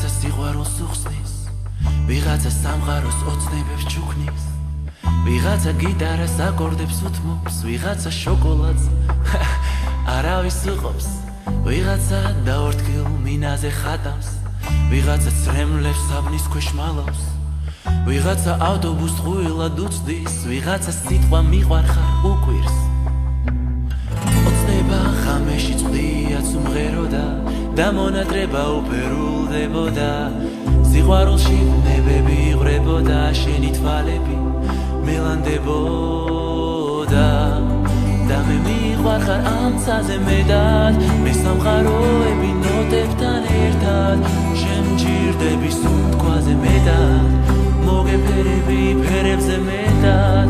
ვიღაცა სიყვარულს უხსნის, ვიღაცა სამყაროს ოცნებებს ჩუქნის, ვიღაცა გიტარას აკორდებს უთმობს, ვიღაცა შოკოლადს არავის უყობს, ვიღაცა დაორთქილ მინაზე ხატავს, ვიღაცა წრემლებს საბნის ქვეშ მალავს, ვიღაცა ავტობუსს ხუილად უწდის, ვიღაცა სიტყვა მიყვარხარ უკვირს. ოცნება ღამეში წვდიაც უმღეროდა და მონატრება უფერულდებოდა, სიყვარულში ნებები იღვრებოდა, შენი თვალები მელანდებოდა და მე მიყვარხარ ამ ცაზე მეტად, მე სამყაროები ნოტებთან ერთად, შენ მჭირდები სუნთქვაზე მეტად, მოგეფერები ფერებზე მეტად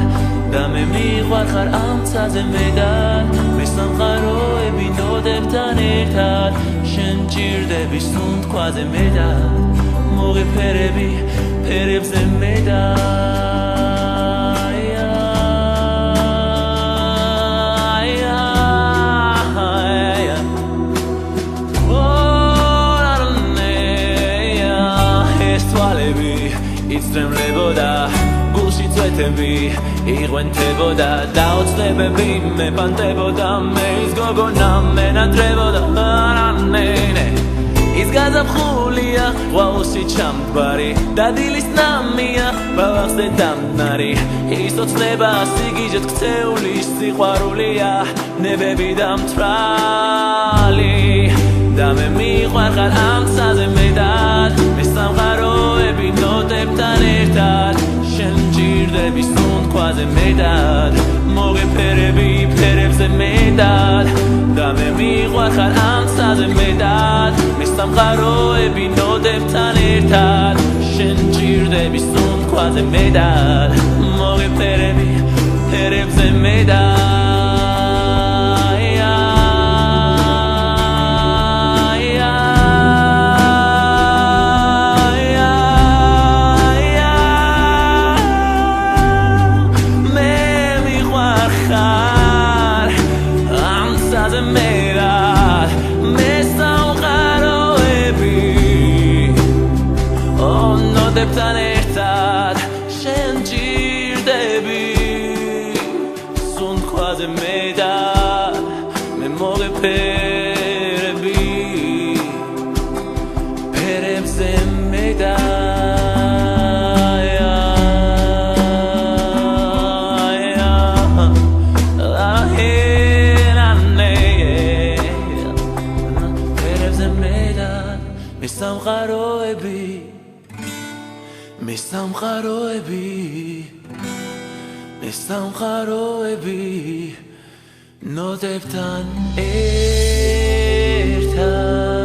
და მე მიყვარხარ ამ ცაზე მეტად, მე სამყაროები ნოტებთან ერთად, შენ მჭირდები სუნთქვაზე მეტად, მოგეფერები ფერებზე მეტად. იცრემლებოდა გულში წვეთები იღვენთებოდა და ოცნებები მეპანდებოდა, მე ის გოგონა მენატრებოდა არანენე ის გაზაფხულია ყვაოსი ჩამბარი და დილის ნამია ბალახზე დამნარი, ის ოცნება სიგიჟეთ ქცეული სიყვარულია, ნებები და მწვალი და მე მიყვარხარ ამ ცაზე მეტად, მე სამყაროები ნოტებთან ერთად, შენ მჭირდები სუნთქვაზე მეტად, მოგეფერები ფერებზე მეტად და მე მიყვარხარ ამ ცაზე მეტად, მე სამყაროები ნოტებთან ერთად, შენ მჭირდები სუნთქვაზე მეტად, მოგეფერები ფერებზე მეტად. ნოტებთან ერთად, შენ მჭირდები სუნთქვაზე მეტად, მე მოგეფერები ფერებზე მეტად. ფერებზე მეტად, მე სამყაროები, მე სამყაროები, მე სამყაროები ნოტებთან ერთად.